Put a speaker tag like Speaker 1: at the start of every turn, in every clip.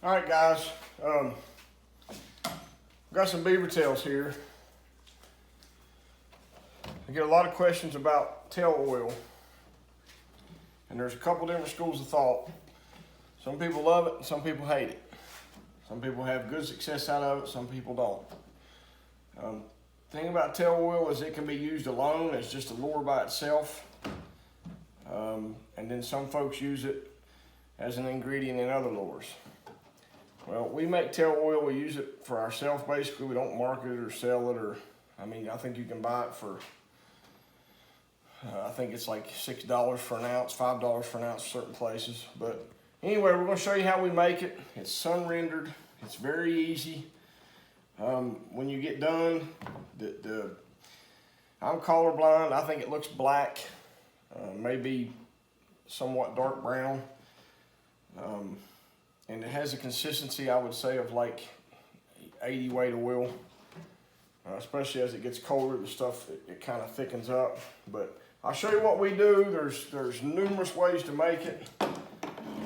Speaker 1: All right, guys. Got some beaver tails here. I get a lot of questions about tail oil, and there's a couple different schools of thought. Some people love it, and some people hate it. Some people have good success out of it, some people don't. Thing about tail oil is it can be used alone as just a lure by itself, and then some folks use it as an ingredient in other lures. Well, we make tail oil, we use it for ourselves basically. We don't market it or sell it, or, I think you can buy it for, I think it's like $6 for an ounce, $5 for an ounce in certain places. But anyway, we're gonna show you how we make it. It's sun rendered, it's very easy. When you get done, I'm colorblind, I think it looks black, maybe somewhat dark brown. And it has a consistency, I would say, of like 80 weight oil. Especially as it gets colder, the stuff, it kind of thickens up. But I'll show you what we do. There's numerous ways to make it.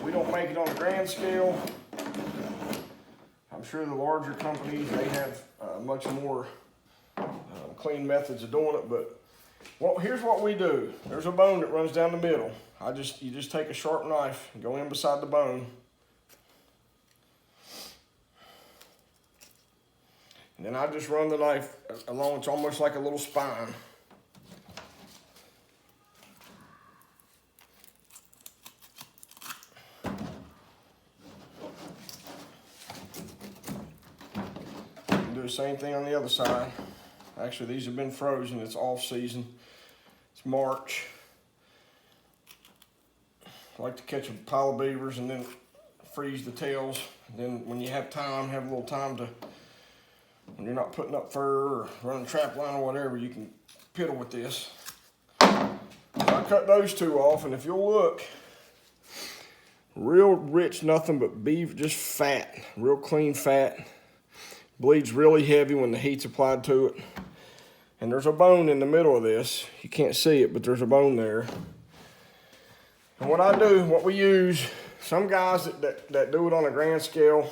Speaker 1: We don't make it on a grand scale. I'm sure the larger companies, they have much more clean methods of doing it. But here's what we do. There's a bone that runs down the middle. You just take a sharp knife and go in beside the bone. And then I just run the knife along, it's almost like a little spine. Do the same thing on the other side. Actually, these have been frozen, it's off season. It's March. I like to catch a pile of beavers and then freeze the tails. And then when you have time, have a little time to, when you're not putting up fur or running trap line or whatever, you can piddle with this. So I cut those two off, and if you'll look, real rich, nothing but beef, just fat, real clean fat. Bleeds really heavy when the heat's applied to it. And there's a bone in the middle of this. You can't see it, but there's a bone there. And what we use, some guys that do it on a grand scale,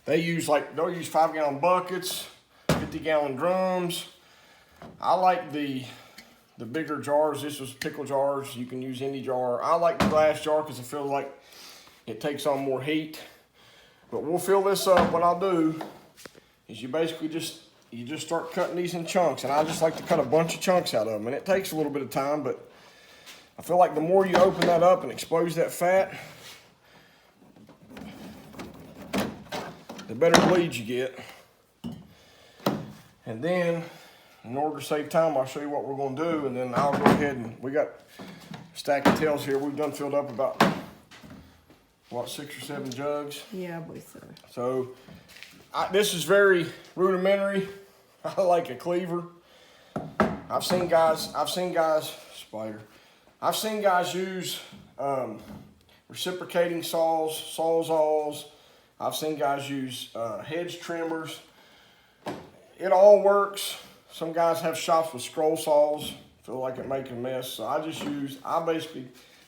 Speaker 1: they'll use 5-gallon buckets, 50-gallon drums. I like the bigger jars. This was pickle jars. You can use any jar. I like the glass jar because I feel like it takes on more heat. But we'll fill this up. What I'll do is you basically just start cutting these in chunks. And I just like to cut a bunch of chunks out of them. And it takes a little bit of time, but I feel like the more you open that up and expose that fat, the better bleeds you get. And then, in order to save time, I'll show you what we're going to do, and then I'll go ahead and, we got a stack of tails here. We've done filled up about, what, 6 or 7 jugs?
Speaker 2: Yeah, I believe so. So,
Speaker 1: this is very rudimentary. I like a cleaver. I've seen guys use reciprocating saws, sawzalls. I've seen guys use hedge trimmers. It all works. Some guys have shops with scroll saws. Feel like it makes a mess. So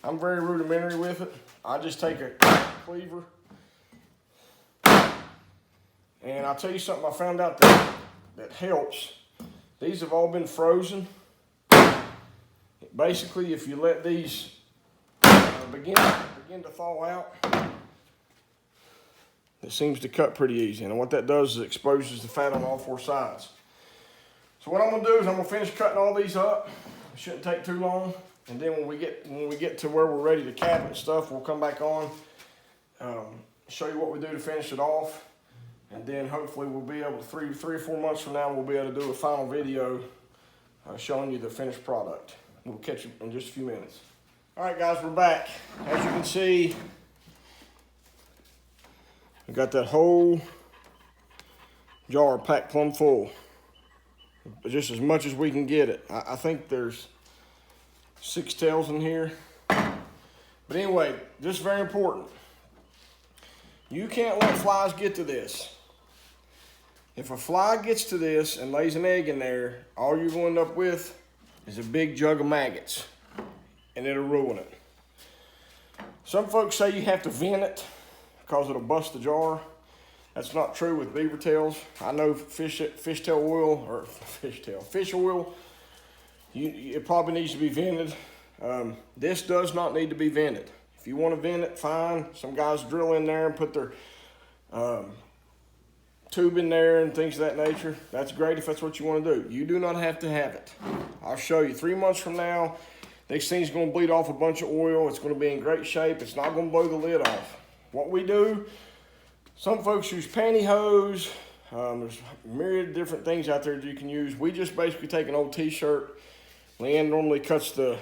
Speaker 1: I'm very rudimentary with it. I just take a cleaver. And I'll tell you something I found out that helps. These have all been frozen. Basically, if you let these begin to thaw out, it seems to cut pretty easy. And what that does is it exposes the fat on all 4 sides. So what I'm gonna do is I'm gonna finish cutting all these up. It shouldn't take too long. And then when we get to where we're ready to cap it and stuff, we'll come back on, show you what we do to finish it off. And then hopefully we'll be able to, 3 or 4 months from now, we'll be able to do a final video showing you the finished product. We'll catch you in just a few minutes. All right, guys, we're back. As you can see, I got that whole jar packed plumb full. Just as much as we can get it. I think there's 6 tails in here. But anyway, this is very important. You can't let flies get to this. If a fly gets to this and lays an egg in there, all you're going to end up with is a big jug of maggots, and it'll ruin it. Some folks say you have to vent it because it'll bust the jar. That's not true with beaver tails. I know fish tail oil, or fish oil, it probably needs to be vented. This does not need to be vented. If you want to vent it, fine. Some guys drill in there and put their tube in there and things of that nature. That's great if that's what you want to do. You do not have to have it. I'll show you 3 months from now. This thing's going to bleed off a bunch of oil. It's going to be in great shape. It's not going to blow the lid off. What we do, some folks use pantyhose. There's a myriad of different things out there that you can use. We just basically take an old t-shirt. Leanne normally cuts a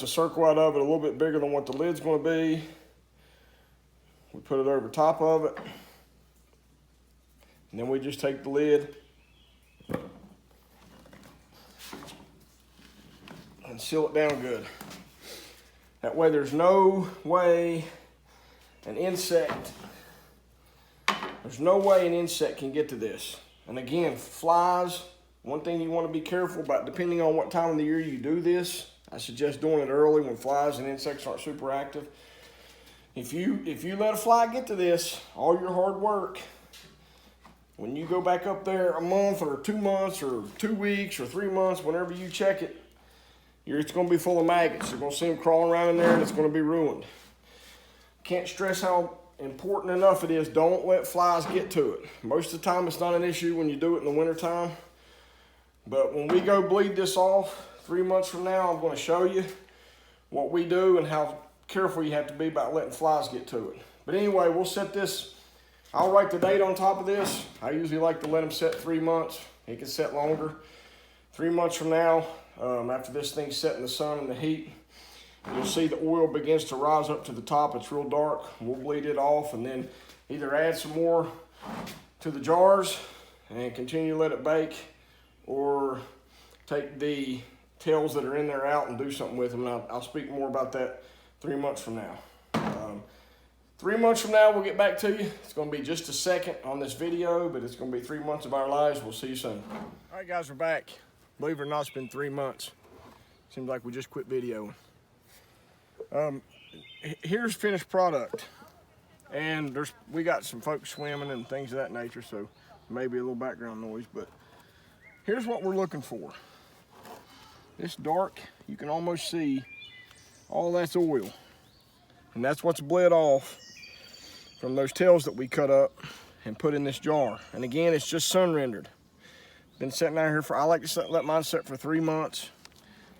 Speaker 1: circle out of it a little bit bigger than what the lid's going to be. We put it over top of it. And then we just take the lid and seal it down good. That way there's no way an insect can get to this. And again, flies, one thing you want to be careful about, depending on what time of the year you do this, I suggest doing it early when flies and insects aren't super active. If you let a fly get to this, all your hard work, when you go back up there a month or 2 months or 2 weeks or 3 months, whenever you check it, it's going to be full of maggots. You're going to see them crawling around in there and it's going to be ruined. Can't stress how important enough it is. Don't let flies get to it. Most of the time it's not an issue when you do it in the wintertime. But when we go bleed this off 3 months from now, I'm going to show you what we do and how careful you have to be about letting flies get to it. But anyway, we'll set this. I'll write the date on top of this. I usually like to let them set 3 months. It can set longer. 3 months from now, after this thing's set in the sun and the heat, you'll see the oil begins to rise up to the top. It's real dark. We'll bleed it off and then either add some more to the jars and continue to let it bake, or take the tails that are in there out and do something with them. And I'll speak more about that 3 months from now. 3 months from now, we'll get back to you. It's going to be just a second on this video, but it's going to be 3 months of our lives. We'll see you soon. All right, guys, we're back. Believe it or not, it's been 3 months. Seems like we just quit videoing. Here's finished product. And we got some folks swimming and things of that nature, so maybe a little background noise, but here's what we're looking for. This dark, you can almost see all that's oil. And that's what's bled off from those tails that we cut up and put in this jar. And again, it's just sun rendered. Been sitting out here I like to let mine set for 3 months.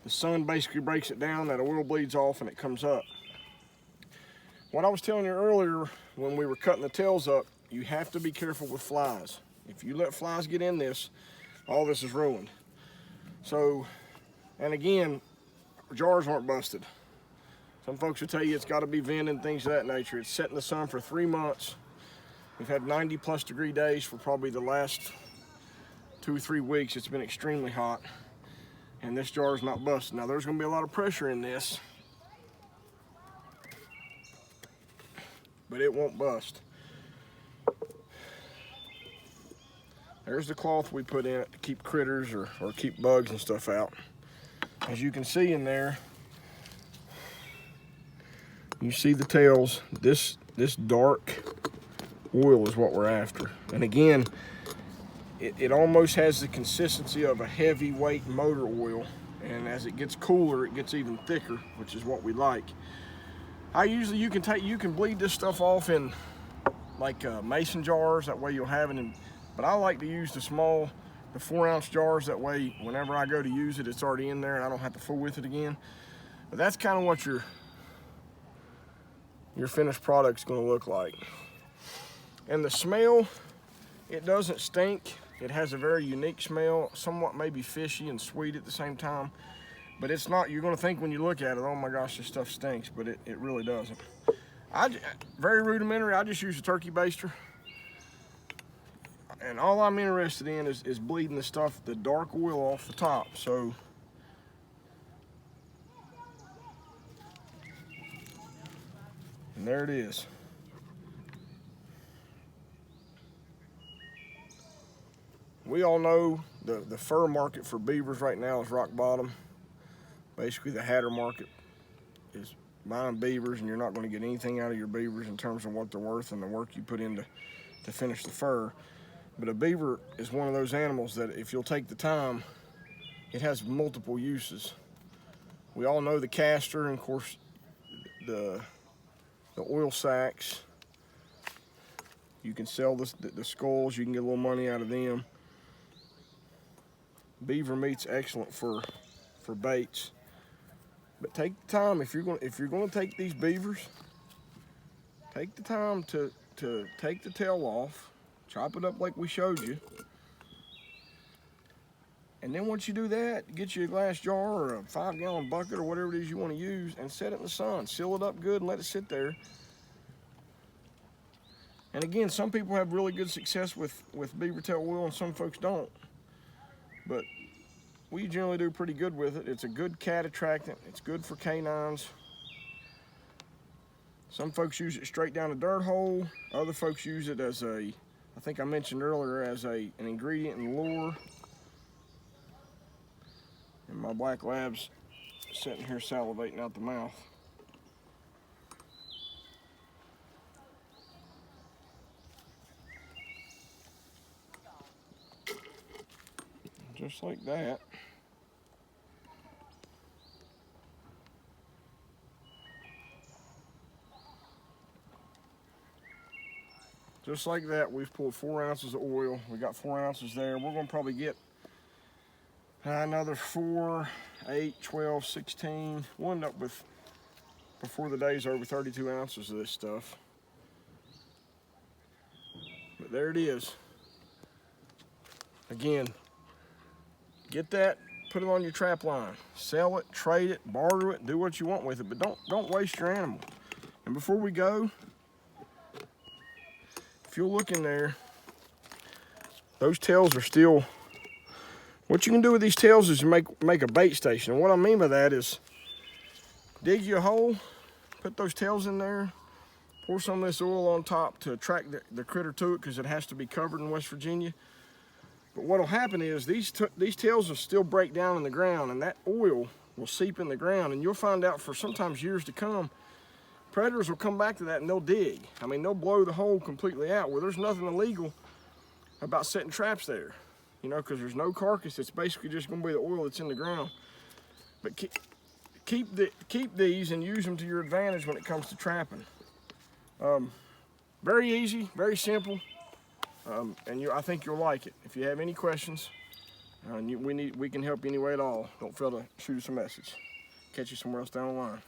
Speaker 1: The sun basically breaks it down, that oil bleeds off and it comes up. What I was telling you earlier when we were cutting the tails up, you have to be careful with flies. If you let flies get in this, all this is ruined. So, and again, jars aren't busted. Some folks will tell you it's got to be vented and things of that nature. It's set in the sun for 3 months. We've had 90+ degree days for probably the last 2 or 3 weeks. It's been extremely hot, and this jar is not busted. Now there's going to be a lot of pressure in this, but it won't bust. There's the cloth we put in it to keep critters or keep bugs and stuff out. As you can see in there, you see the tails. This dark oil is what we're after. And again, it almost has the consistency of a heavyweight motor oil. And as it gets cooler, it gets even thicker, which is what we like. You can bleed this stuff off in like mason jars. That way you'll have it in. But I like to use the 4-ounce jars. That way, whenever I go to use it, it's already in there and I don't have to fool with it again. But that's kind of what your finished product's going to look like. And the smell, it doesn't stink. It has a very unique smell, somewhat maybe fishy and sweet at the same time. But it's not, you're going to think when you look at it, oh my gosh, this stuff stinks, but it really doesn't. Very rudimentary, I just use a turkey baster. And all I'm interested in is bleeding the dark oil off the top. So, and there it is. We all know the fur market for beavers right now is rock bottom. Basically, the hatter market is buying beavers and you're not going to get anything out of your beavers in terms of what they're worth and the work you put in to finish the fur. But a beaver is one of those animals that if you'll take the time, it has multiple uses. We all know the castor and of course the oil sacks. You can sell the skulls, you can get a little money out of them. Beaver meat's excellent for baits. But take the time, if you're going to take these beavers, take the time to take the tail off, chop it up like we showed you. And then once you do that, get you a glass jar or a 5-gallon bucket or whatever it is you want to use and set it in the sun. Seal it up good and let it sit there. And again, some people have really good success with beaver tail oil and some folks don't. But we generally do pretty good with it. It's a good cat attractant. It's good for canines. Some folks use it straight down a dirt hole. Other folks use it as I think I mentioned earlier, as an ingredient in lure. And my black lab's sitting here salivating out the mouth. Just like that. Just like that, we've pulled 4 ounces of oil. We got 4 ounces there. We're gonna probably get another 4, 8, 12, 16. We'll end up with, before the day's over, 32 ounces of this stuff. But there it is. Again, get that, put it on your trap line. Sell it, trade it, barter it, do what you want with it, but don't waste your animal. And before we go, if you'll look in there, those tails are still, what you can do with these tails is make a bait station. And what I mean by that is dig you a hole, put those tails in there, pour some of this oil on top to attract the critter to it because it has to be covered in West Virginia. But what'll happen is these tails will still break down in the ground and that oil will seep in the ground, and you'll find out for sometimes years to come, predators will come back to that and they'll dig. I mean, they'll blow the hole completely out where there's nothing illegal about setting traps there, you know, because there's no carcass. It's basically just going to be the oil that's in the ground. But keep these and use them to your advantage when it comes to trapping. Very easy, very simple, and I think you'll like it. If you have any questions, we can help you any way at all. Don't fail to shoot us a message. Catch you somewhere else down the line.